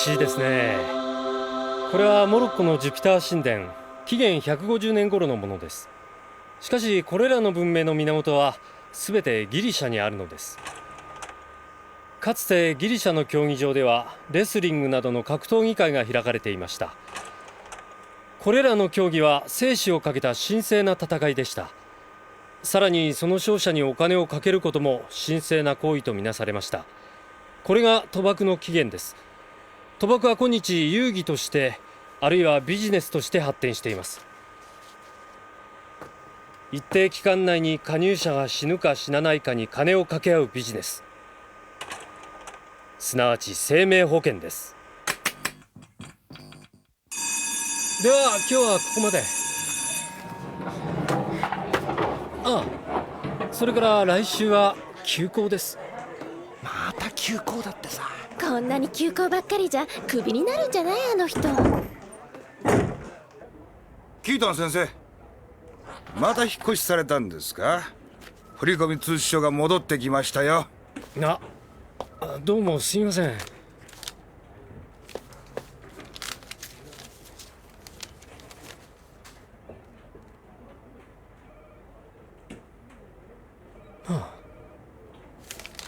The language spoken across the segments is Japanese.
しいですね。これはモロッコのジュピター神殿、紀元150年頃のものです。しかしこれらの文明の源は全てギリシャにあるのです。かつてギリシャの競技場ではレスリングなどの格闘技会が開かれていました。これらの競技は生死をかけた神聖な戦いでした。さらにその勝者にお金をかけることも神聖な行為とみなされました。これが賭博の起源です。賭博は今日遊戯としてあるいはビジネスとして発展しています。一定期間内に加入者が死ぬか死なないかに金を掛け合うビジネス、すなわち生命保険です。では今日はここまで。ああ、それから来週は休校です。また休校だってさ。こんなに休校ばっかりじゃクビになるんじゃない？あの人。キートン先生、また引っ越しされたんですか？振込通知書が戻ってきましたよ。どうもすみません。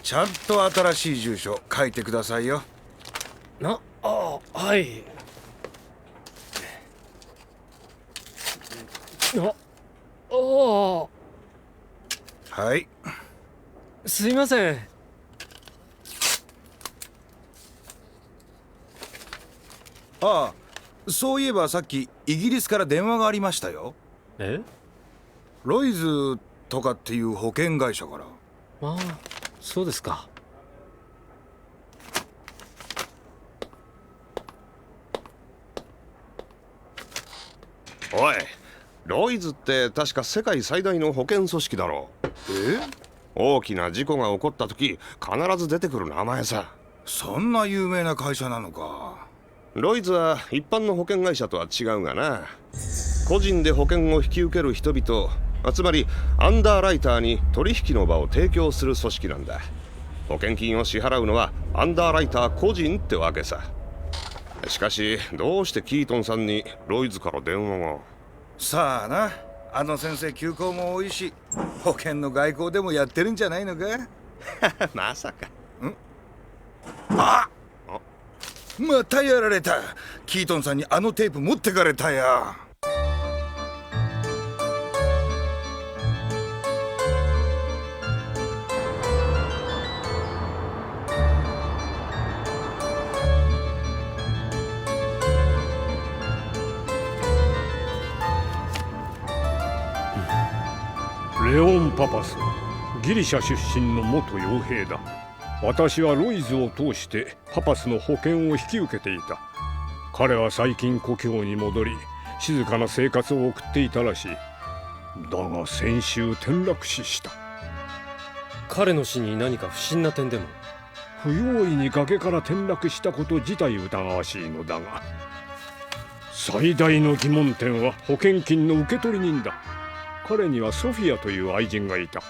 ちゃんと新しい住所書いてくださいよ。はい。はい。すいません。ああ、そういえばさっきイギリスから電話がありましたよ。え？ロイズとかっていう保険会社から。ああ、そうですか。おい、ロイズって確か世界最大の保険組織だろ。大きな事故が起こった時必ず出てくる名前さ。そんな有名な会社なのか。ロイズは一般の保険会社とは違うがな、個人で保険を引き受ける人々、つまりアンダーライターに取引の場を提供する組織なんだ。保険金を支払うのはアンダーライター個人ってわけさ。しかしどうしてキートンさんにロイズから電話が。さあな、あの先生休校も多いし、保険の外交でもやってるんじゃないのか？まさか。またやられた。キートンさんにあのテープ持ってかれたよ。レオン・パパス、ギリシャ出身の元傭兵だ。私はロイズを通してパパスの保険を引き受けていた。彼は最近故郷に戻り静かな生活を送っていたらしい。だが先週転落死した。彼の死に何か不審な点でも？不用意に崖から転落したこと自体疑わしいのだが、最大の疑問点は保険金の受取人だ。彼にはソフィアという愛人がいた。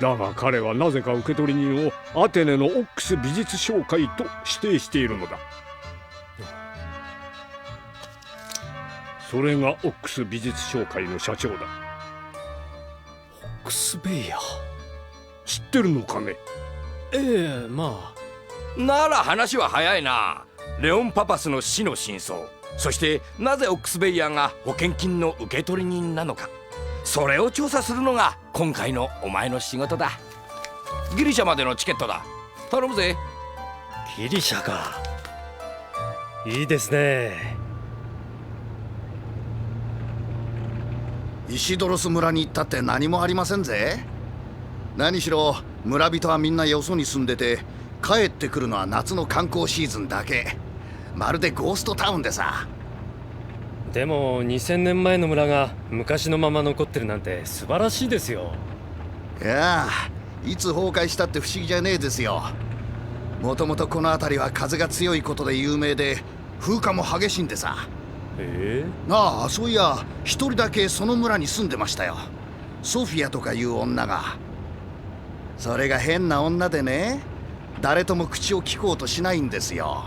だが彼はなぜか受取人をアテネのオックス美術商会と指定しているのだ。それがオックス美術商会の社長だ。オックスベイヤー。知ってるのかね？まあ。なら話は早いな。レオン・パパスの死の真相、そしてなぜオックスベイヤーが保険金の受取人なのか、それを調査するのが今回のお前の仕事だ。ギリシャまでのチケットだ。頼むぜ。ギリシャか。いいですね。イシドロス村に行ったって何もありませんぜ。何しろ村人はみんなよそに住んでて、帰ってくるのは夏の観光シーズンだけ。まるでゴーストタウンでさ。でも2000年前の村が昔のまま残ってるなんて素晴らしいですよ。いやあ、いつ崩壊したって不思議じゃねえですよ。もともとこの辺りは風が強いことで有名で、風化も激しいんでさ。ああ、そういや一人だけその村に住んでましたよ。ソフィアとかいう女が。それが変な女でね、誰とも口を聞こうとしないんですよ。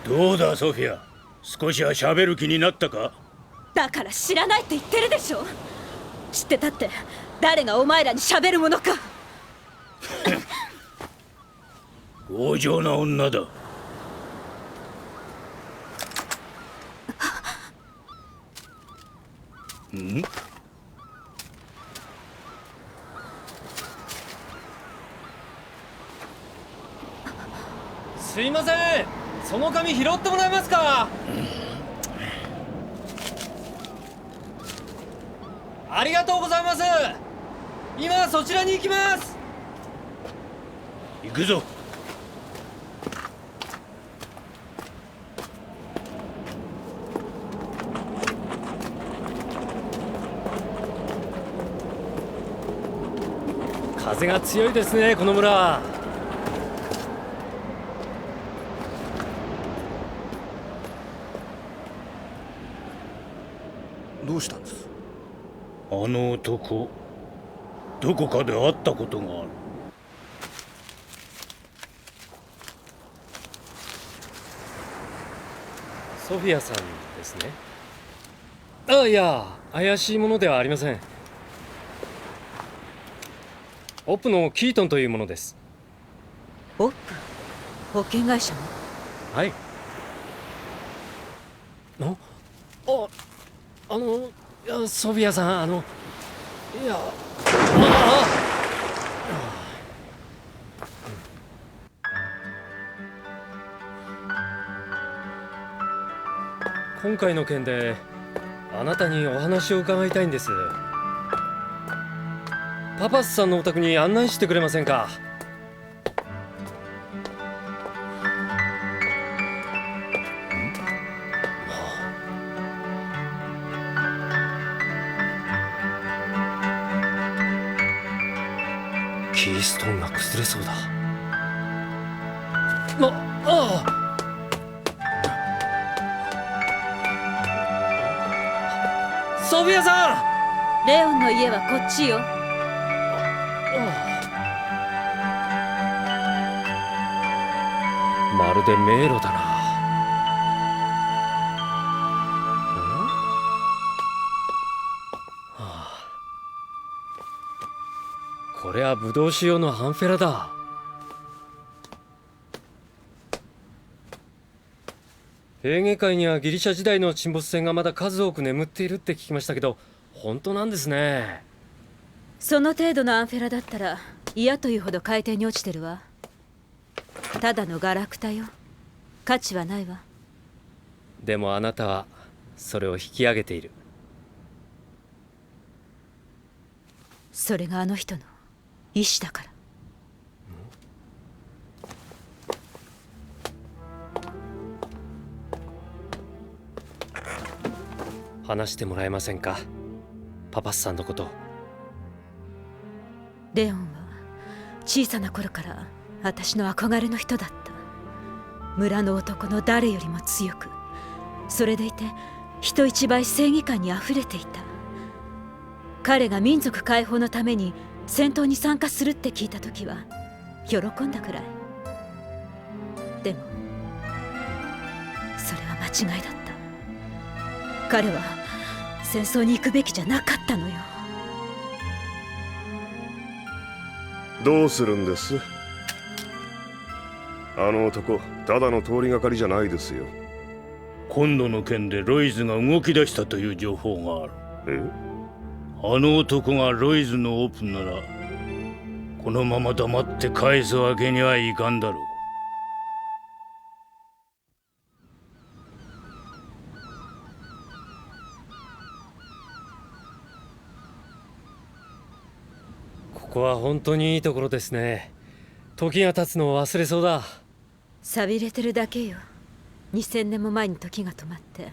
どうだソフィア、少しは喋る気になったか？だから知らないって言ってるでしょ。知ってたって誰がお前らに喋るものか。強情な女だ。ん？すいません、その紙拾ってもらえますか？ありがとうございます。今そちらに行きます。行くぞ。風が強いですね、この村。どうしたんです？あの男、どこかで会ったことがある。ソフィアさんですね。あ、いや、怪しいものではありません。オップのキートンというものです。オップ保険会社の？はい。いや、ソフィアさん、いや、今回の件であなたにお話を伺いたいんです。パパスさんのお宅に案内してくれませんか？キーストーンが崩れそうだ。ソフィアさん！レオンの家はこっちよ。まるで迷路だな。これはブドウ酒用のハンフェラだ。エーゲ海にはギリシャ時代の沈没船がまだ数多く眠っているって聞きましたけど、本当なんですね。その程度のアンフェラだったら嫌というほど海底に落ちてるわ。ただのガラクタよ。価値はないわ。でもあなたはそれを引き上げている。それがあの人の意志だから。話してもらえませんか、パパスさんのこと。レオンは小さな頃から私の憧れの人だった。村の男の誰よりも強く、それでいて人一倍正義感にあふれていた。彼が民族解放のために戦闘に参加するって聞いた時は喜んだくらい。でもそれは間違いだった。彼は戦争に行くべきじゃなかったのよ。どうするんです？あの男、ただの通りがかりじゃないですよ。今度の件でロイズが動き出したという情報がある。あの男がロイズのオープンなら、このまま黙って返すわけにはいかんだろう。ここは本当にいいところですね。時が経つのを忘れそうだ。寂れてるだけよ。2000年も前に時が止まって。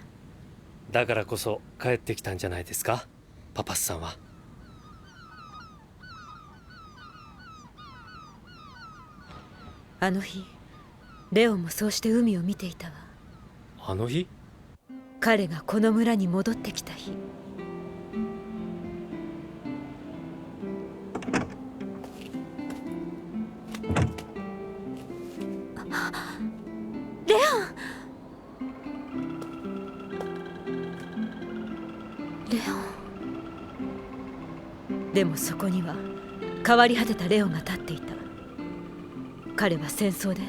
だからこそ帰ってきたんじゃないですか、パパスさんは。あの日レオンもそうして海を見ていたわ。あの日？彼がこの村に戻ってきた日。でもそこには変わり果てたレオンが立っていた。彼は戦争で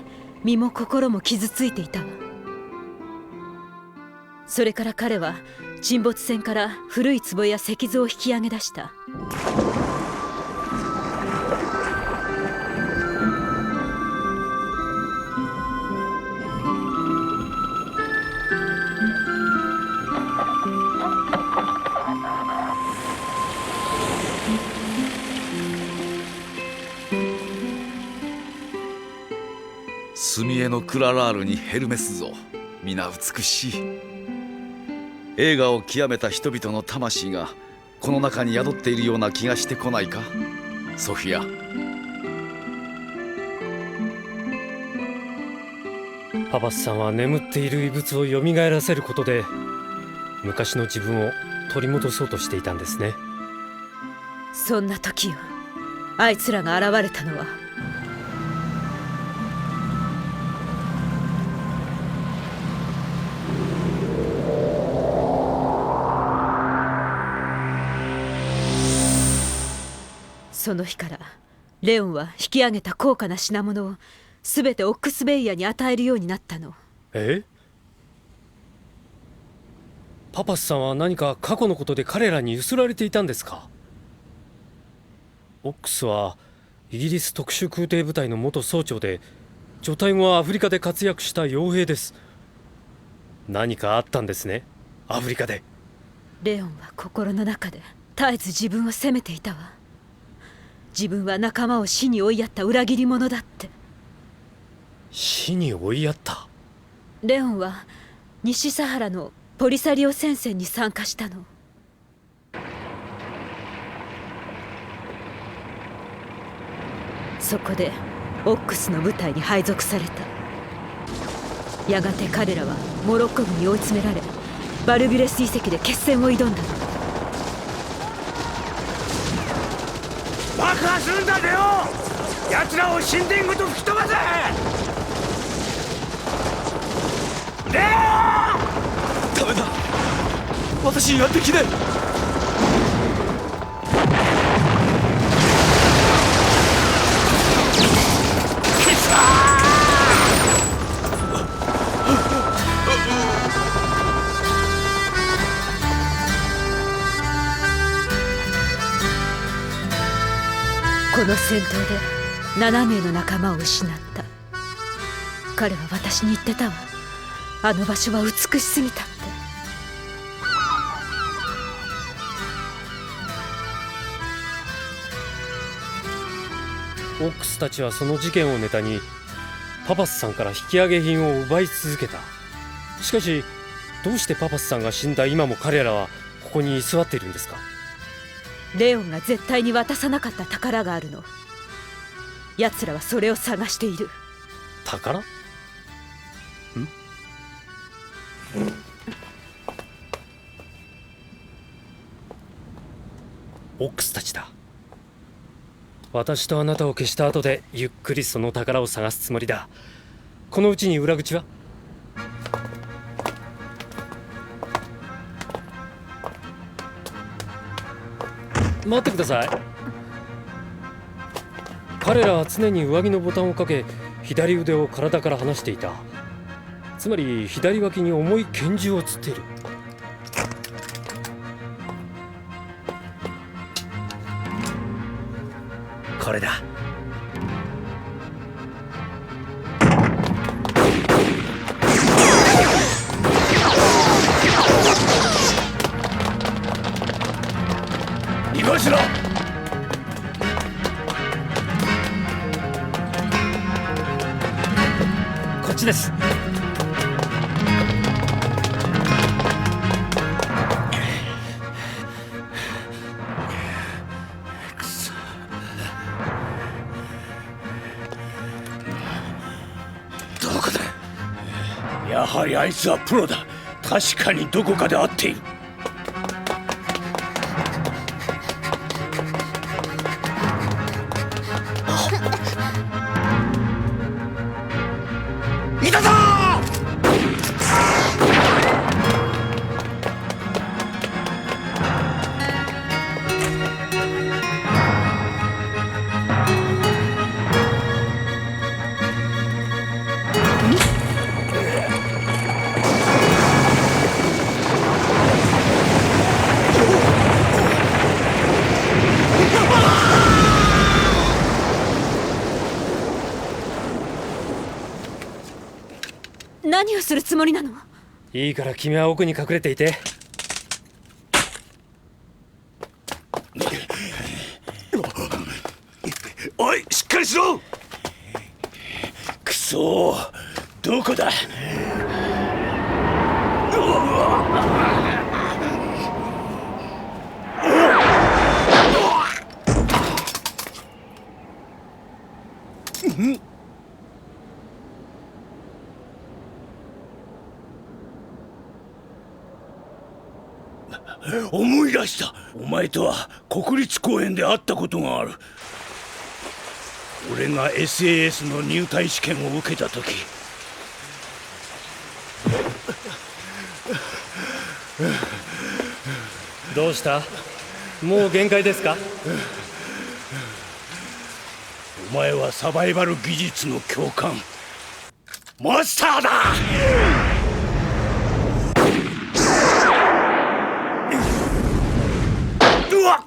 身も心も傷ついていたわ。それから彼は沈没船から古い壺や石像を引き上げ出した。墨絵のクララールにヘルメス像、皆美しい。映画を極めた人々の魂がこの中に宿っているような気がしてこないか、ソフィア。パパスさんは眠っている遺物をよみがえらせることで昔の自分を取り戻そうとしていたんですね。そんな時よ、あいつらが現れたのはその日からレオンは引き上げた高価な品物を全てオックスベイヤに与えるようになったの。パパスさんは何か過去のことで彼らにゆすられていたんですか？オックスはイギリス特殊空挺部隊の元総長で、除隊後はアフリカで活躍した傭兵です。何かあったんですね、アフリカで。レオンは心の中で絶えず自分を責めていたわ。自分は仲間を死に追いやった裏切り者だって。死に追いやった？レオンは西サハラのポリサリオ戦線に参加したの。そこでオックスの部隊に配属された。やがて彼らはモロッコ軍に追い詰められ、バルビュレス遺跡で決戦を挑んだの。爆破するんだレオン！奴らを神殿ごと吹き飛ばせ！レオン！ダメだ、私にはできない。この戦闘で7名の仲間を失った。彼は私に言ってたわ。あの場所は美しすぎたって。オックスたちはその事件をネタにパパスさんから引き上げ品を奪い続けた。しかしどうしてパパスさんが死んだ今も彼らはここに居座っているんですか？レオンが絶対に渡さなかった宝があるの。奴らはそれを探している。宝？オックスたちだ。私とあなたを消した後でゆっくりその宝を探すつもりだ。このうちに裏口は？待ってください。彼らは常に上着のボタンをかけ、左腕を体から離していた。つまり左脇に重い拳銃をつっている。これだ。移動しろ！こっちです。どこだ？やはりあいつはプロだ。確かにどこかで会っている。いたぞ！何をするつもりなの？いいから君は奥に隠れていて。おい、しっかりしろ。くそー、どこだ。思い出した。お前とは国立公園で会ったことがある。俺が SAS の入隊試験を受けた時、どうした？もう限界ですか？お前はサバイバル技術の教官マスターだ。うわっ！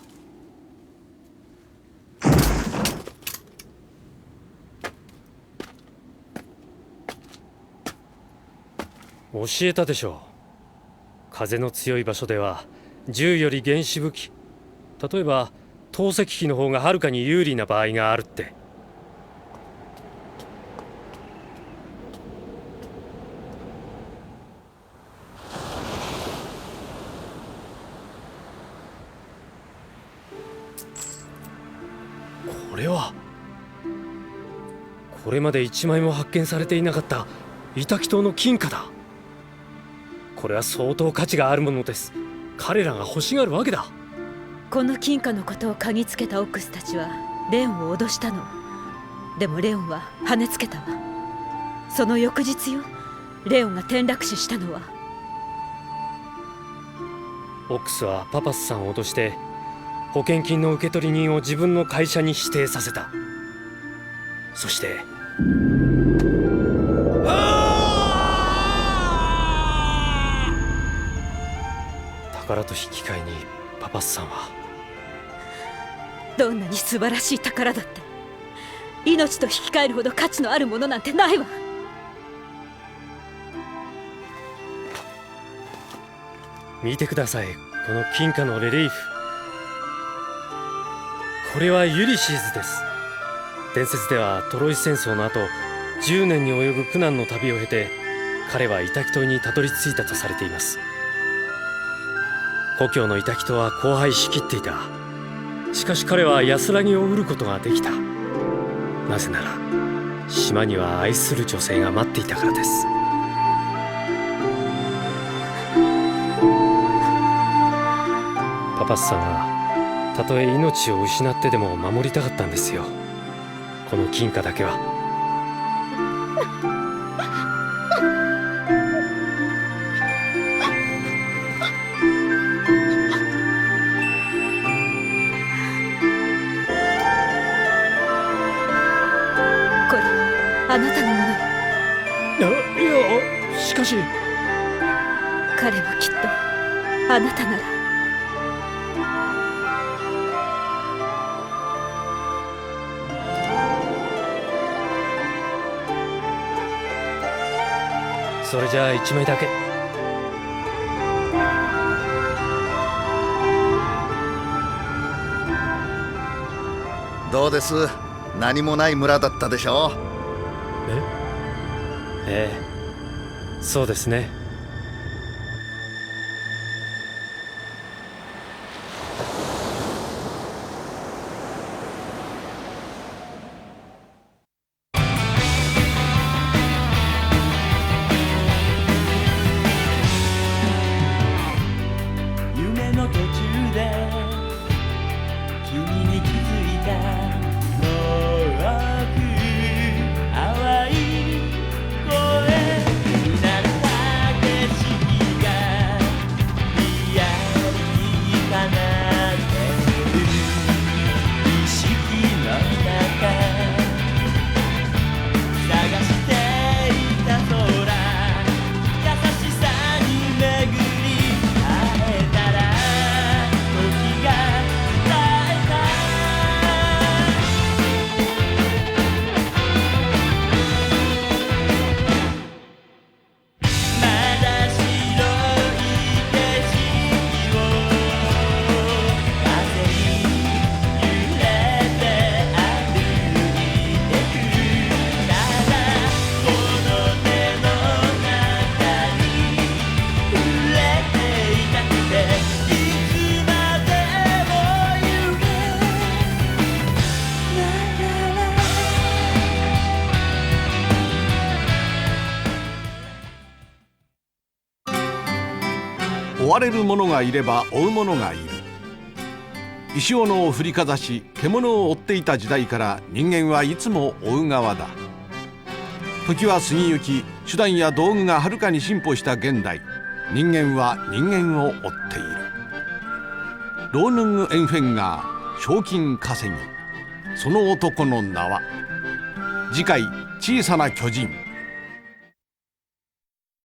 教えたでしょう。風の強い場所では銃より原子武器、例えば投石機の方がはるかに有利な場合があるって。これはこれまで一枚も発見されていなかったイタキ島の金貨だ。これは相当価値があるものです。彼らが欲しがるわけだ。この金貨のことを嗅ぎつけたオックスたちはレオンを脅したの。でもレオンは跳ねつけたわ。その翌日よ、レオンが転落死したのは。オックスはパパスさんを脅して保険金の受取人を自分の会社に指定させた。そして宝と引き換えにパパスさんは、どんなに素晴らしい宝だって命と引き換えるほど価値のあるものなんてないわ。見てください、この金貨のレリーフ。これはユリシーズです。伝説ではトロイ戦争の後10年に及ぶ苦難の旅を経て彼はイタキ島にたどり着いたとされています。故郷のイタキ島は荒廃しきっていた。しかし彼は安らぎを得ることができた。なぜなら島には愛する女性が待っていたからです。パパスさんはたとえ命を失ってでも守りたかったんですよ、この金貨だけは。これあなたのものよ。いや、しかし彼もきっとあなたなら。それじゃあ1枚だけ。どうです？何もない村だったでしょ？ええ、そうですね。夢の途中で君に気づいた遠く淡い声になれた追われる者がいれば追う者がいる。石斧を振りかざし獣を追っていた時代から人間はいつも追う側だ。時は過ぎゆき、手段や道具がはるかに進歩した現代、人間は人間を追っている。ローヌング・エンフェンガー、賞金稼ぎ、その男の名は。次回、小さな巨人。